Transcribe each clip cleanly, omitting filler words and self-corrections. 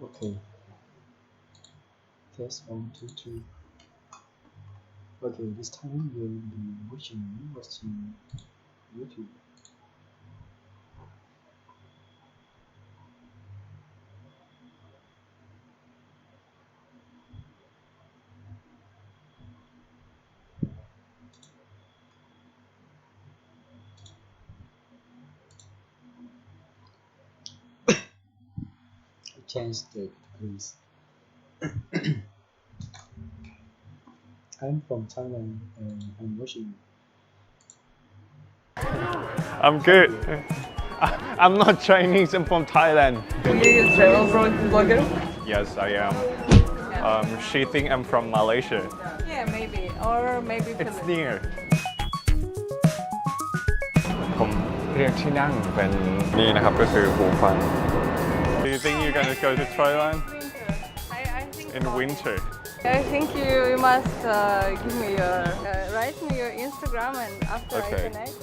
Okay. Test 1, 2, 3. Okay, this time we'll be watching YouTube. Change the please. I'm from Thailand and I'm watching. I'm good. I'm not Chinese, I'm from Thailand. You travel blogger? Yes, I am. She think I'm from Malaysia. Yeah, maybe. Or maybe It's Philippines. near. ผมเรียกที่นั่งเป็นนี่นะครับก็คือหูฟัง Do you think you're gonna go to Thailand Winter. I think in winter? I think you must give me your write me your Instagram and after Okay. I connect.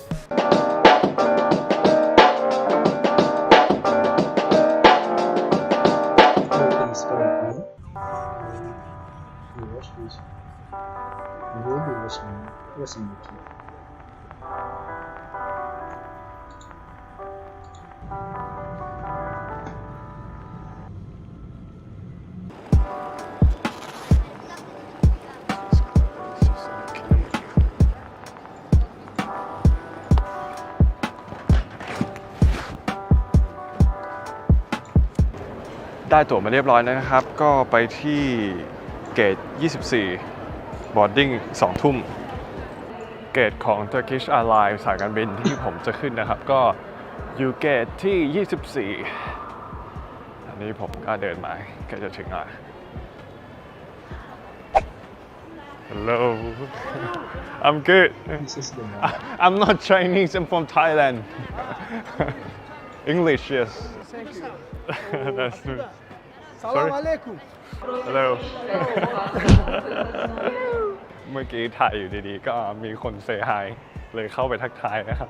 Open Spotify. You watch this. You will be watching YouTube.ได้ตั๋วมาเรียบร้อยแล้วนะครับ ก็ไปที่เกต 24 boarding 2 ทุ่ม เกตของ Turkish Airlines สายการบินที่ผมจะขึ้นนะครับ ก็อยู่เกตที่ 24 อันนี้ผมก็เดินมาใกล้จะถึงแล้ว Hello I'm good This is the map. I'm not Chinese I'm from Thailand English yes That's good Sorry Hello เมื่อกี้ถ่ายอยู่ดีๆ ก็มีคนเซฮายเลยเข้าไปทักทายนะครับ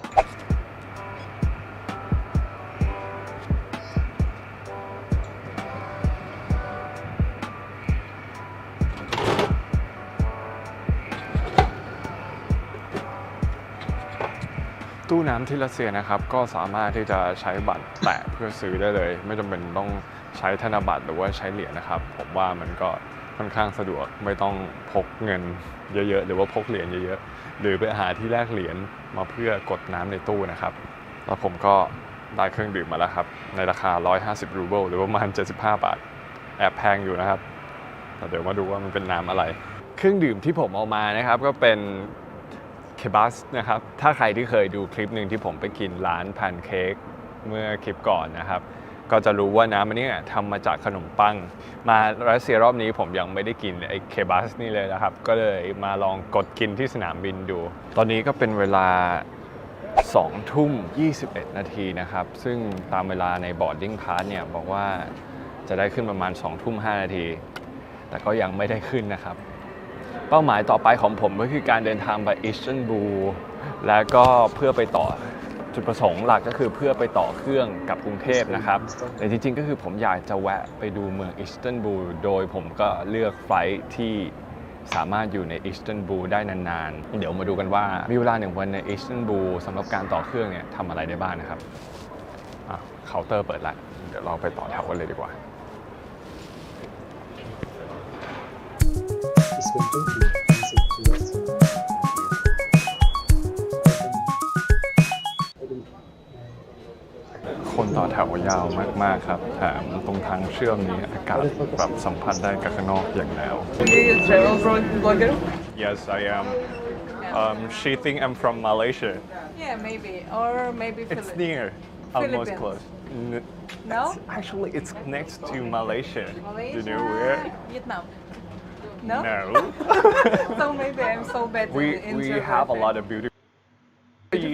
ตู้น้ำที่รัสเซียนะครับ ก็สามารถที่จะใช้บัตรแตะเพื่อซื้อได้เลย ไม่จำเป็นต้องใช้ธนบัตรหรือว่าใช้เหรียญนะครับ ผมว่ามันก็ค่อนข้างสะดวกไม่ต้องพกเงินเยอะๆ หรือว่าพกเหรียญเยอะๆ หรือไปหาที่แลกเหรียญมาเพื่อกดน้ำในตู้นะครับ แล้วผมก็ได้เครื่องดื่มมาแล้วครับ ในราคา 150 รูเบิลหรือประมาณ 75 บาท แอบแพงอยู่นะครับแต่เดี๋ยวมาดูว่ามันเป็นน้ำอะไร เครื่องดื่มที่ผมเอามานะครับก็เป็น เคบัสนะครับ ถ้าใครที่เคยดูคลิปหนึ่งที่ผมไปกินร้านแพนเค้กเมื่อคลิปก่อนนะครับ ก็จะรู้ว่าน้ำอันนี้ทำมาจากขนมปัง มารัสเซียรอบนี้ผมยังไม่ได้กินไอ้เคบัสนี่เลยนะครับ ก็เลยมาลองกดกินที่สนามบินดู ตอนนี้ก็เป็นเวลา 2 ทุ่ม 21 นาทีนะครับ ซึ่งตามเวลาใน boarding pass เนี่ยบอกว่าจะได้ขึ้นประมาณ 2 ทุ่ม 5 นาที แต่ก็ยังไม่ได้ขึ้นนะครับ เป้าหมายต่อไปของผมก็คือการเดินทางไปอิสตันบูลแล้วก็เพื่อไปต่อจุดประสงค์หลักก็คือเพื่อไปต่อเครื่องกับกรุงเทพนะครับแต่จริงๆก็คือผมอยากจะแวะไปดูเมืองอิสตันบูลโดยผมก็เลือกไฟลท์ที่สามารถอยู่ในอิสตันบูลได้นานๆเดี๋ยวมาดูกันว่ามีเวลา1 วันในอิสตันบูลสำหรับการต่อเครื่องเนี่ยทำอะไรได้บ้างนะครับเคาน์เตอร์เปิดแล้วเดี๋ยวเราไปต่อแถวกันเลยดีกว่า It's been 20. Transit to Russia. Open. คนต่อแถวยาวมากๆครับแถมตรงทางเชื่อมนี้อากาศแบบสัมผัสได้กับข้างนอกอย่างแล้ว You travel blogger? Yes I am She think I'm from Malaysia Yeah, maybe. Or maybe It's Philippines. near almost Philippines. close No? Actually it's next to Malaysia Malaysia? You know where? Vietnam. No? No So maybe I'm so bad We in have a geography. lot of beautiful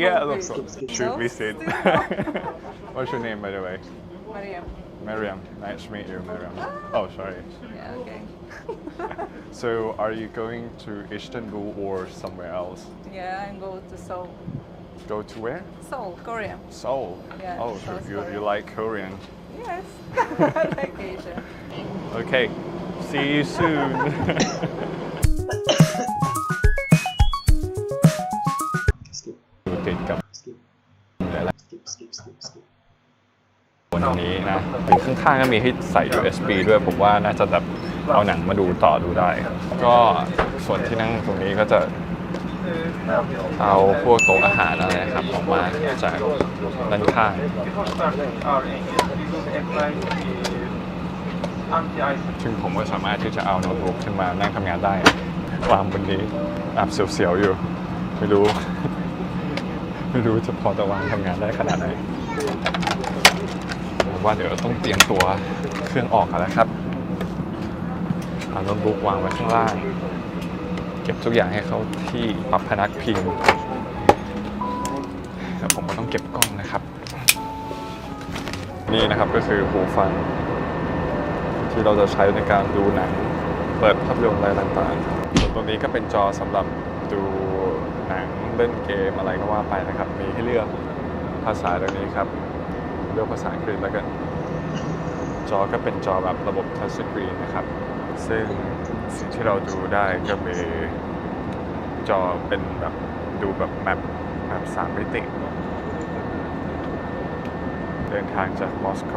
Yeah places. should No? visit What's your name by the way? Mariam. Mariam Nice to meet you Mariam Oh sorry Yeah, okay. So are you going to Istanbul or somewhere else? Yeah, I'm going to Seoul. Go to where? Seoul, Korea. Seoul. Yeah, Oh, so South you Korea. like Korean? Yes. I like Asia. Okay see you soon อยู่ติดกับ skip อะไร skip บนนี้นะหรือข้างๆก็มีให้ใส่ USB ด้วยผมว่าน่าจะแบบเอาหนังมาดูต่อดูได้ ก็ส่วนที่นั่งตรงนี้ก็จะเอาพวกโต๊ะอาหารอะไรครับออกมาจากด้านข้างซึ่งผมก็สามารถที่จะเอาโน้ตบุ๊กขึ้นมานั่งทำงานได้วางบนนี้แอบเสียวๆอยู่ไม่รู้ ไม่รู้จะพอจะวางทำงานได้ขนาดไหนผมว่าเดี๋ยวต้องเตรียมตัวเครื่องออกกันแล้วครับเอาโน้ตบุ๊กวางไว้ข้างล่างเก็บทุกอย่างให้เข้าที่ปรับพนักพิงแล้วผมก็ต้องเก็บกล้องนะครับนี่นะครับก็คือหูฟังที่เราจะใช้ในการดูหนังเปิดภาพยนตร์อะไรต่างๆส่วนตัวนี้ก็เป็นจอสำหรับดูหนังเล่นเกมอะไรก็ว่าไปนะครับมีให้เลือกภาษาตรงนี้ครับเลือกภาษาอังกฤษแล้วกันจอก็เป็นจอแบบระบบทัชสกรีนนะครับซึ่งสิ่งที่เราดูได้ก็มีจอเป็นแบบดูแบบแมป3 มิติเดินทางจากมอสโก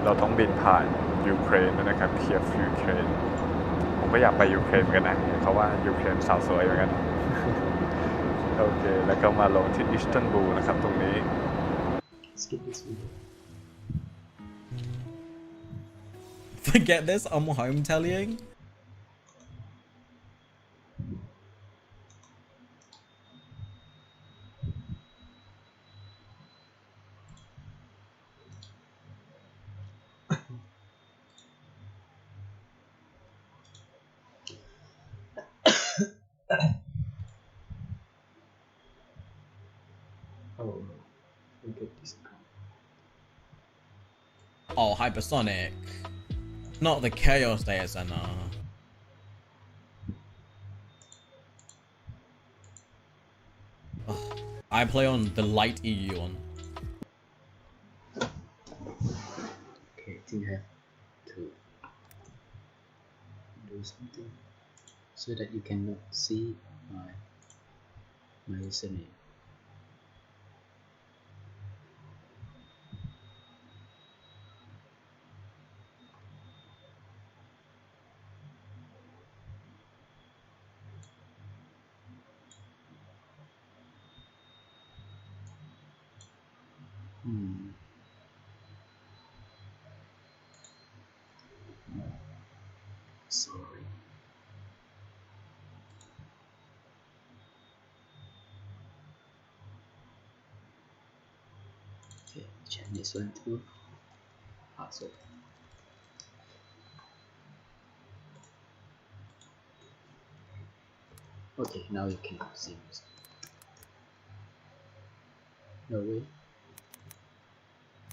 เราต้องบินผ่านยูเครนด้วยนะครับเคียฟยูเครนผมก็อยากไปยูเครนกันนะเพราะว่ายูเครนสาวสวยเหมือนกัน โอเคแล้วก็มาลงที่อิสตันบูลนะครับตรงนี้ skip this video Forget this, I'm home telling. oh look at this Oh, hypersonic. Not the Chaos DSNR. Ugh. I play on the light EU one. okay I think I have to do something so that you cannot see my username sorry okay change this one to password okay now you can see this no way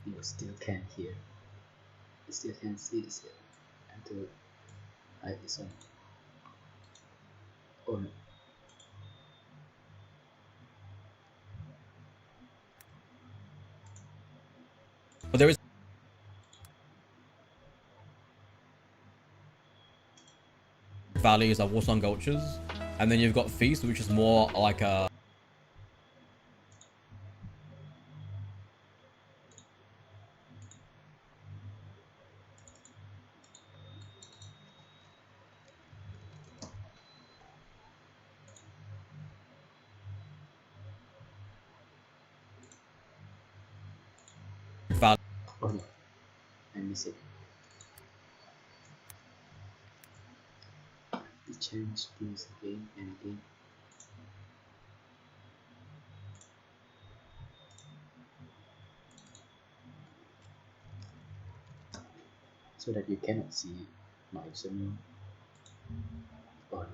you still can't hear you still can't see this yet until hide this one oh no But there is values like Warsong Gulches, and then you've got Feast, which is more like a value. oh no I miss it to change things again and again so that you cannot see my username or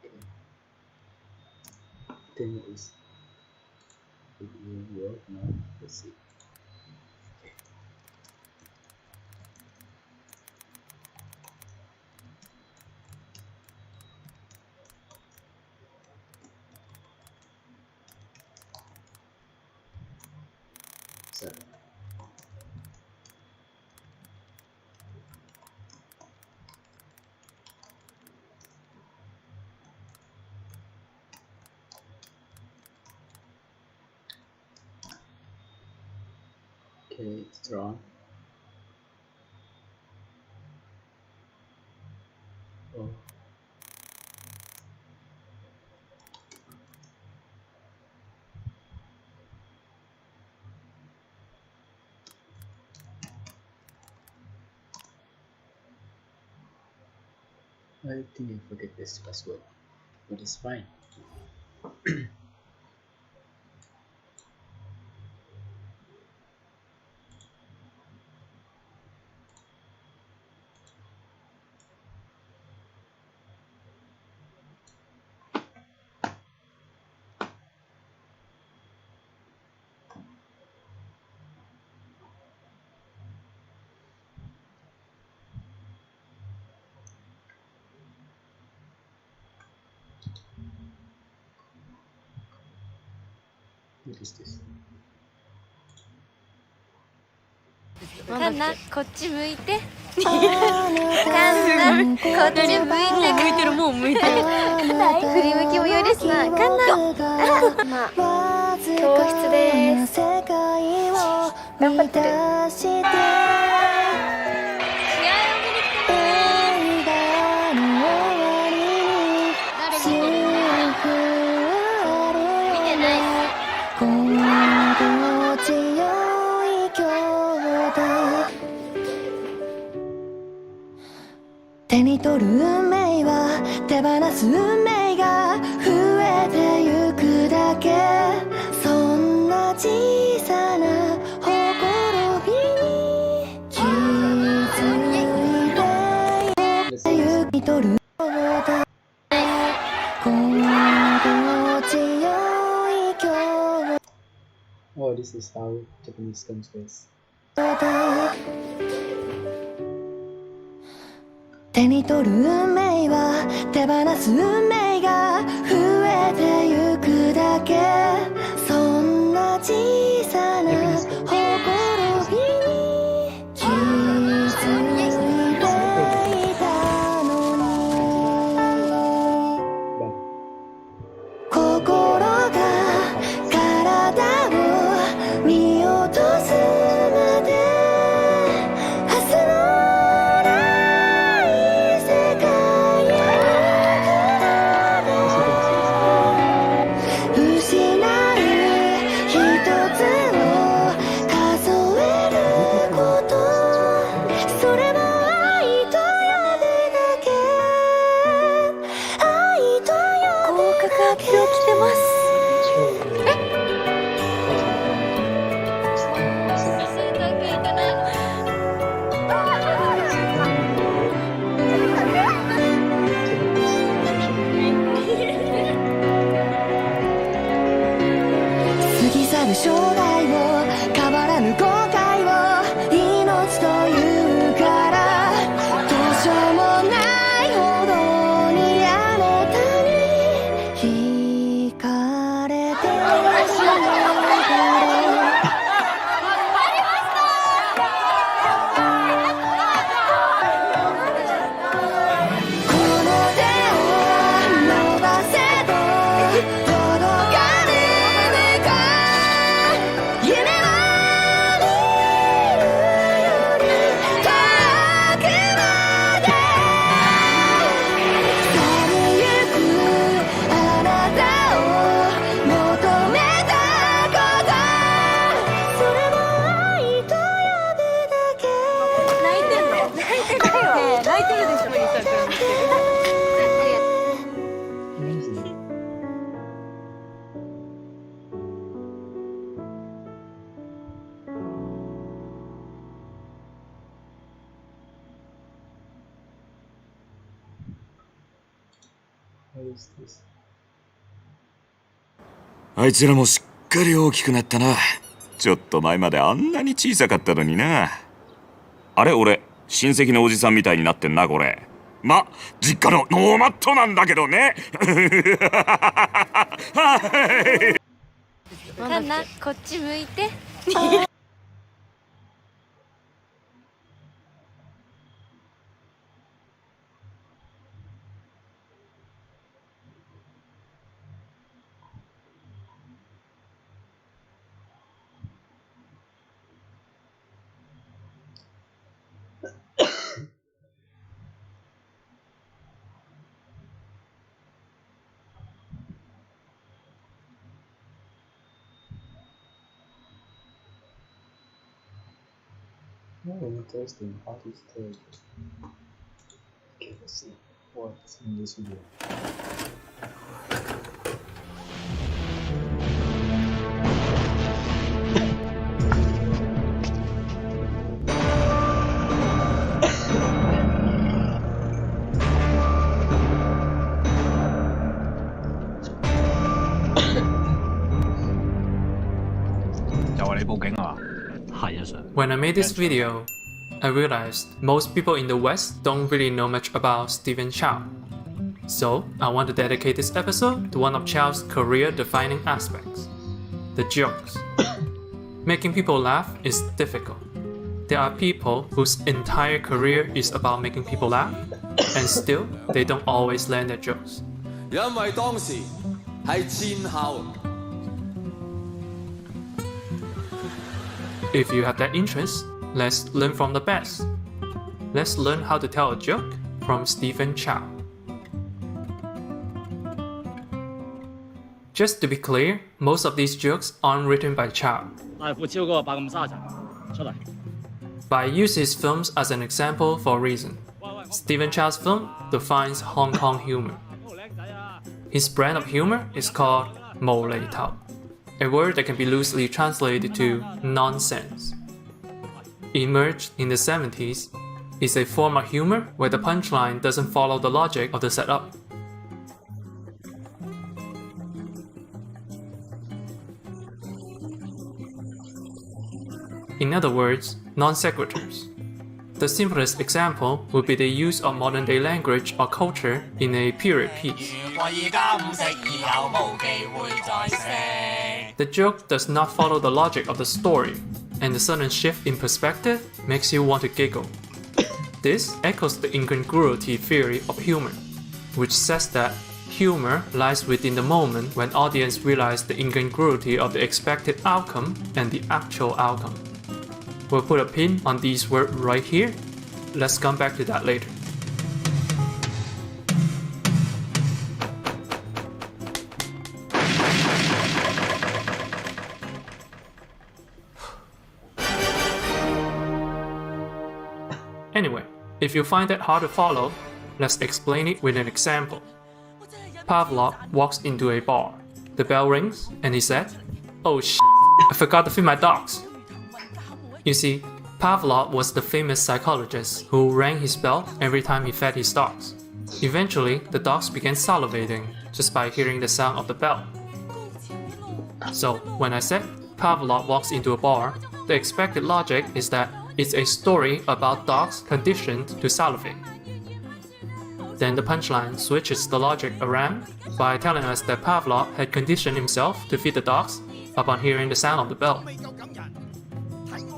okay then is it will work now let's see okay so Okay, it's drawn. Oh. I think I forget this password, but it's fine. What is this? カンナこっち向いてカンナこっち向いて向いてるもう向いてる振り向きもよりすなカンナまあ教室です頑張ってる試合を見に来てね誰見てる見てない手に取る運命は手放す運命が増えてゆくだけそんな小さなほころびに気づいてゆき取る心地よい今日 Oh, this is how Japanese comes first. 手に取る運命は手放す運命が増えてゆくだけそんな小さなほころびに気づいていたのに But 心が体を見落とすまで明日の将来を変わらぬ後悔を命というからどうしようもないほどにあなたに惹かれてしまうこの手を伸ばせど届かねえか夢は見るより遠くまで去りゆくあなたを求めたことそれも愛と呼ぶだけ泣いてんの泣いてるよ泣いてるでしょリサ君 amazing. What is this? あいつらもすっかり大きくなったな。ちょっと前まであんなに小さかったのにな。あれ俺、親戚のおじさんみたいになってんなこれ。ま、実家のノーマットなんだけどね。カンナこっち向いて Oh, interesting. How to stay? Okay, let's see what's in this video. 就話你報警啊嘛？係啊，Sir。 When I made this video, I realized most people in the West don't really know much about Stephen Chow. So, I want to dedicate this episode to one of Chow's career-defining aspects, the jokes. Making people laugh is difficult. There are people whose entire career is about making people laugh, and still, they don't always land their jokes. 因為當時係戰後。 If you have that interest, let's learn from the best. Let's learn how to tell a joke from Stephen Chow. Just to be clear, most of these jokes aren't written by Chow. 大富超嗰個白咁沙塵出嚟。 But I use his films as an example for a reason. Stephen Chow's film defines Hong Kong humor. His brand of humor is called 無厘頭, a word that can be loosely translated to nonsense. Emerged in the 70s, it's a form of humor where the punchline doesn't follow the logic of the setup. In other words, non sequiturs. The simplest example would be the use of modern day language or culture in a period piece. The joke does not follow the logic of the story, and the sudden shift in perspective makes you want to giggle. This echoes the incongruity theory of humor, which says that humor lies within the moment when audience realize the incongruity of the expected outcome and the actual outcome. We'll put a pin on these words right here. Let's come back to that later. Anyway, if you find that hard to follow, let's explain it with an example. Pavlov walks into a bar. The bell rings and he said, "Oh shit, I forgot to feed my dogs." You see, Pavlov was the famous psychologist who rang his bell every time he fed his dogs. Eventually, the dogs began salivating just by hearing the sound of the bell. So, when I said Pavlov walks into a bar, the expected logic is that it's a story about dogs conditioned to salivate. Then the punchline switches the logic around by telling us that Pavlov had conditioned himself to feed the dogs upon hearing the sound of the bell.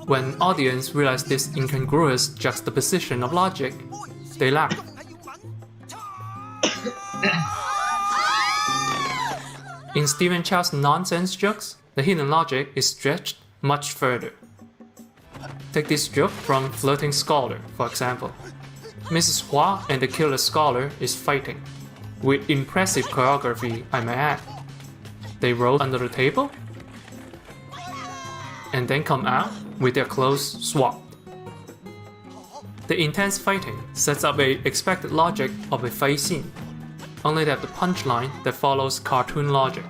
When audience realize this incongruous juxtaposition of logic, they laugh. In Stephen Chow's nonsense jokes, the hidden logic is stretched much further. Take this joke from Flirting Scholar, for example. Mrs. Hua and the killer scholar is fighting, with impressive choreography, I may add. They roll under the table, and then come out with their clothes swapped. The intense fighting sets up a expected logic of a fight scene, only they have the punchline that follows cartoon logic.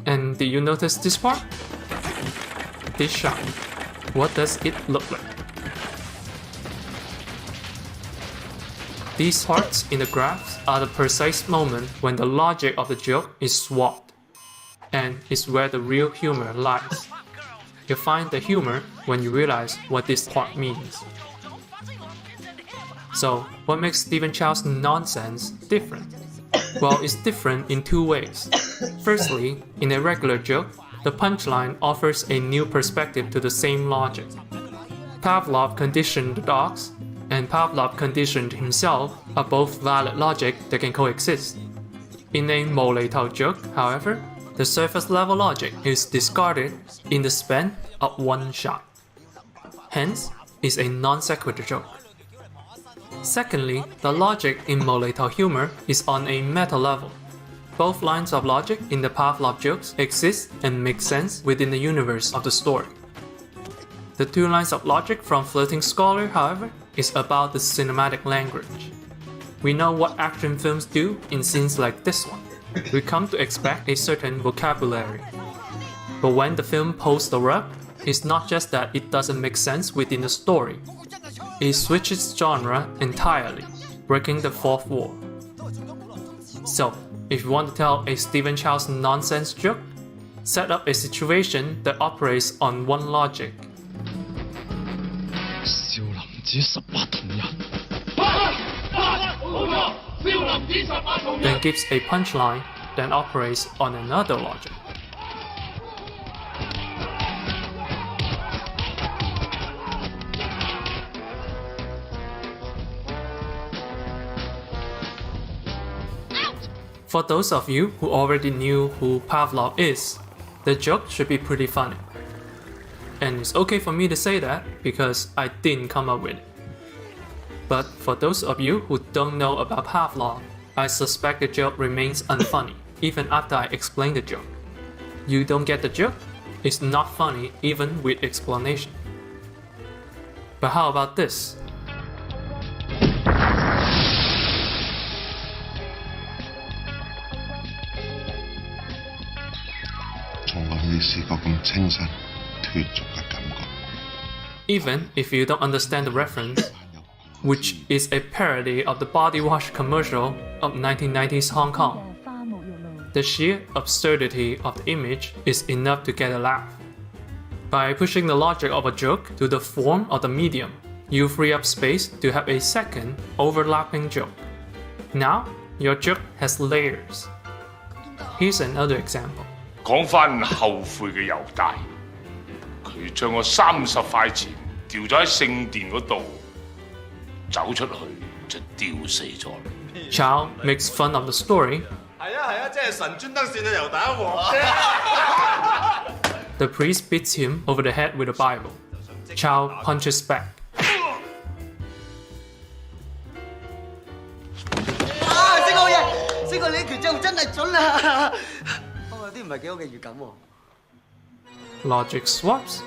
And did you notice this part? This shot. What does it look like? These parts in the graphs are the precise moment when the logic of the joke is swapped, and is where the real humor lies. You find the humor when you realize what this part means. So, what makes Stephen Chow's nonsense different? Well, it's different in two ways. Firstly, in a regular joke, the punchline offers a new perspective to the same logic. Pavlov conditioned the dogs, and Pavlov conditioned himself are both valid logic that can coexist. In a 無厘頭 joke, however, the surface level logic is discarded in the span of one shot. Hence, it's a non sequitur joke. Secondly, the logic in 無厘頭 humor is on a meta level. Both lines of logic in the Pavlov jokes exist and make sense within the universe of the story. The 2 lines of logic from Flirting Scholar, however, is about the cinematic language. We know what action films do in scenes like this one. We come to expect a certain vocabulary. But when the film pulls the rug, it's not just that it doesn't make sense within the story. It switches genre entirely, breaking the fourth wall. So, if you want to tell a Stephen Chow's nonsense joke, set up a situation that operates on one logic. Then gives a punchline that operates on another logic. For those of you who already knew who Pavlov is, the joke should be pretty funny. And it's okay for me to say that because I didn't come up with it. But for those of you who don't know about Pavlov, I suspect the joke remains unfunny even after I explain the joke. You don't get the joke? It's not funny even with explanation. But how about this? Even if you don't understand the reference, which is a parody of the body wash commercial of 1990s Hong Kong, the sheer absurdity of the image is enough to get a laugh. By pushing the logic of a joke to the form of the medium, you free up space to have a second, overlapping joke. Now, your joke has layers. Here's another example. 講返後悔嘅猶大，佢將我30塊錢掉咗喺聖殿嗰度，走出去就吊死咗。Chow makes fun of the story. 係啊，即係神專登扇啊猶大一鑊。The priest beats him over the head with a Bible. Chow punches back. 星哥嘢，星哥你啲拳仗真係準啊！我有啲唔係幾好嘅預感喎。Logic swaps.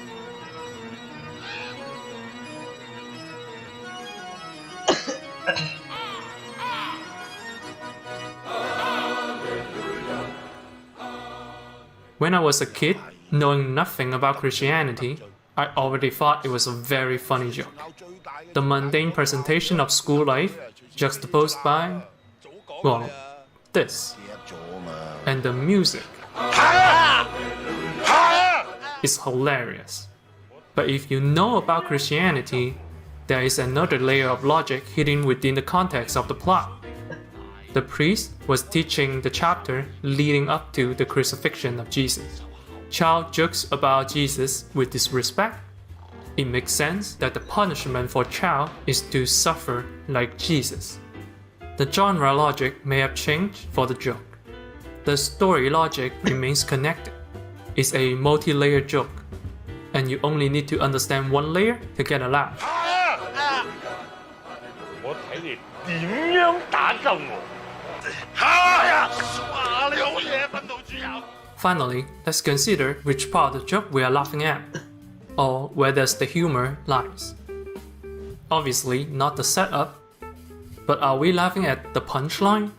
When I was a kid, knowing nothing about Christianity, I already thought it was a very funny joke. The mundane presentation of school life, juxtaposed by, well, this. And the music is hilarious. But if you know about Christianity, there is another layer of logic hidden within the context of the plot. The priest was teaching the chapter leading up to the crucifixion of Jesus. Chow jokes about Jesus with disrespect. It makes sense that the punishment for Chow is to suffer like Jesus. The genre logic may have changed for the joke. The story logic remains connected. It's a multi-layered joke, and you only need to understand one layer to get a laugh. 我睇你點樣打救我？ Finally, let's consider which part of the joke we are laughing at, or where does the humor lies. Obviously, not the setup, but are we laughing at the punchline?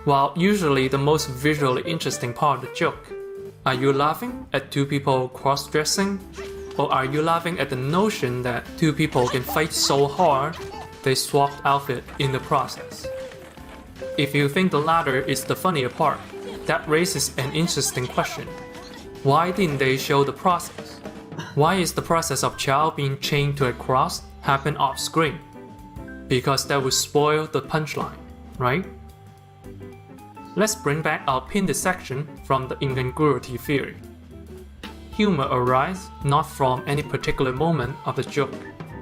While usually the most visually interesting part of the joke, are you laughing at two people cross-dressing, or are you laughing at the notion that two people can fight so hard they swapped outfit in the process? If you think the latter is the funnier part, that raises an interesting question. Why didn't they show the process? Why is the process of Chow being chained to a cross happen off screen? Because that would spoil the punchline, right? Let's bring back our pinned section from the incongruity theory. Humor arises not from any particular moment of the joke,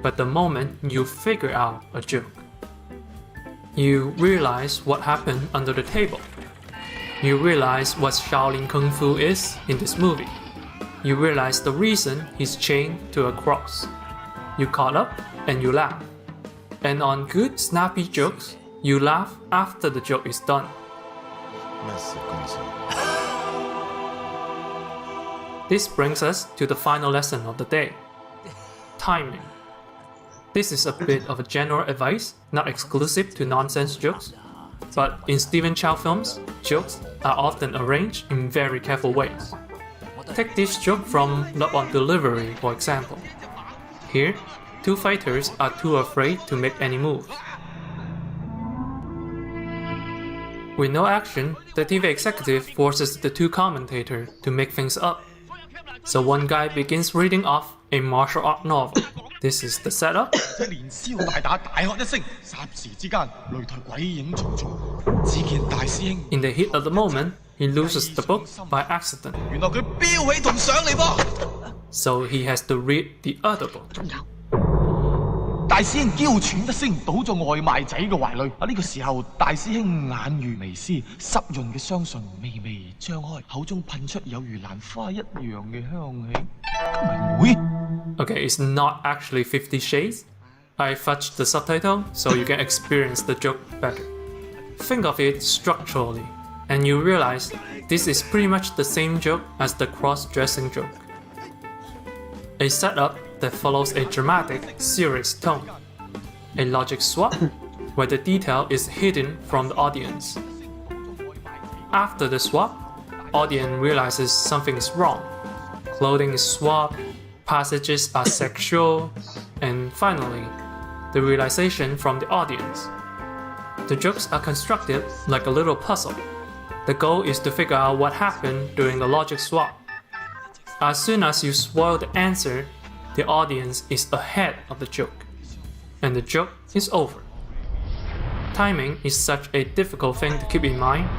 but the moment you figure out a joke. You realize what happened under the table. You realize what Shaolin Kung Fu is in this movie. You realize the reason he's chained to a cross. You caught up and you laugh. And on good snappy jokes, you laugh after the joke is done. This brings us to the final lesson of the day. timing. This is a bit of a general advice, not exclusive to nonsense jokes, but in Stephen Chow films, jokes are often arranged in very careful ways. Take this joke from Love on Delivery, for example. Here, two fighters are too afraid to make any moves. With no action, the TV executive forces the two commentators to make things up. So one guy begins reading off a martial art novel. This is the setup. In the heat of the moment, he loses the book by accident. So he has to read the other book. 大師兄嬌喘一聲倒咗外賣仔嘅懷裏。呢個時候，大師兄眼如微絲，濕潤嘅雙唇微微張開，口中噴出有如蘭花一樣嘅香氣。妹 Okay, it's not actually 50 Shades. I fudged the subtitle so you can experience the joke better. Think of it structurally, and you realize this is pretty much the same joke as the cross-dressing joke. A setup that follows a dramatic, serious tone. A logic swap, where the detail is hidden from the audience. After the swap, audience realizes something is wrong. Clothing is swapped, passages are sexual, and finally, the realization from the audience. The jokes are constructed like a little puzzle. The goal is to figure out what happened during the logic swap. As soon as you spoil the answer, the audience is ahead of the joke, and the joke is over. Timing is such a difficult thing to keep in mind.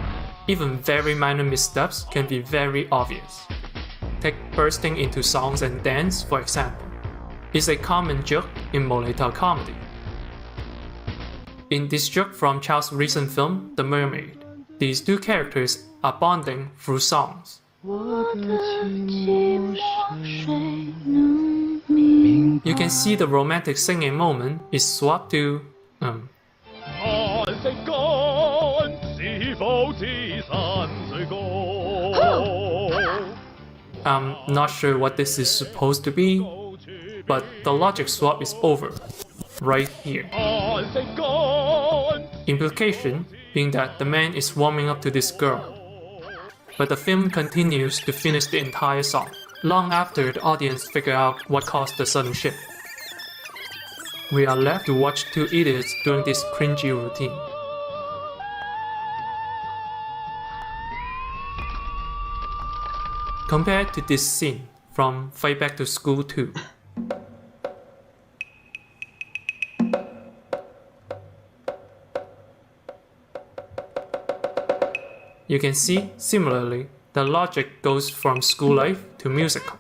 Even very minor missteps can be very obvious. Take bursting into songs and dance, for example. It's a common joke in Moleta comedy. In this joke from Chow's recent film, The Mermaid, these two characters are bonding through songs. You can see the romantic singing moment is swapped to I'm not sure what this is supposed to be, but the logic swap is over, right here. Implication being that the man is warming up to this girl. But the film continues to finish the entire song, long after the audience figure out what caused the sudden shift. We are left to watch two idiots doing this cringy routine. Compared to this scene from Fight Back to School 2. You can see, similarly, the logic goes from school life to musical.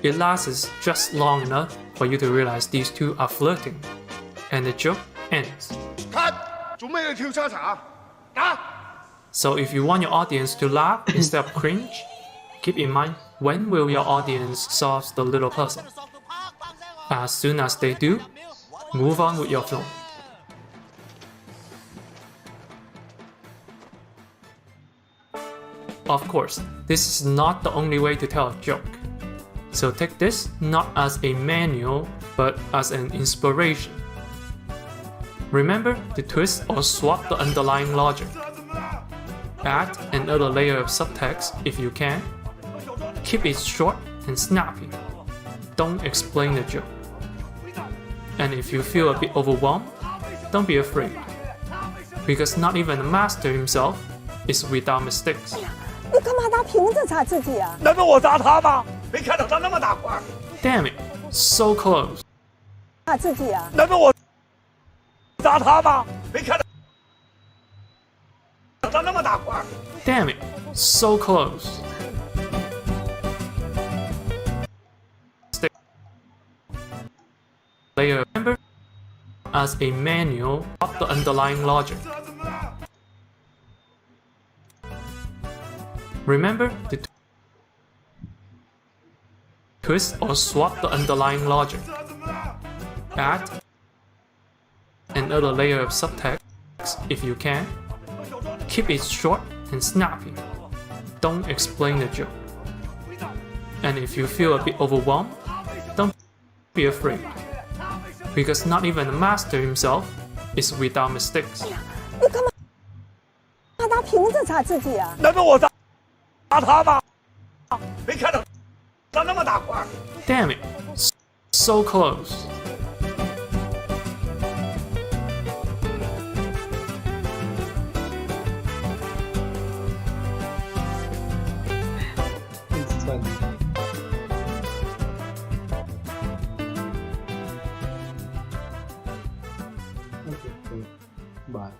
It lasts just long enough for you to realize these two are flirting, and the joke ends. So if you want your audience to laugh instead of cringe, keep in mind when will your audience solve the little puzzle. As soon as they do, move on with your film. Of course, this is not the only way to tell a joke. So take this not as a manual, but as an inspiration. Remember to twist or swap the underlying logic. Add another layer of subtext if you can. Keep it short and snappy. Don't explain the joke. And if you feel a bit overwhelmed, don't be afraid. Because not even the master himself is without mistakes. 你干嘛拿瓶子砸自己啊？ 难道我砸他吗？没看到他那么大块。 Damn it, so close. 砸自己啊？ 难道我砸他吗？没看到他那么大块。 Damn it, so close. Layer remember as a manual of the underlying logic. Remember to twist or swap the underlying logic. Add another layer of subtext if you can. Keep it short and snappy. don't explain the joke. And if you feel a bit overwhelmed, don't be afraid. Because not even the master himself is without mistakes. 你干嘛拿瓶子擦自己啊？难道我打他吗？没看到他那么大块。 Damn it, so close. It's funny. Okay, bye.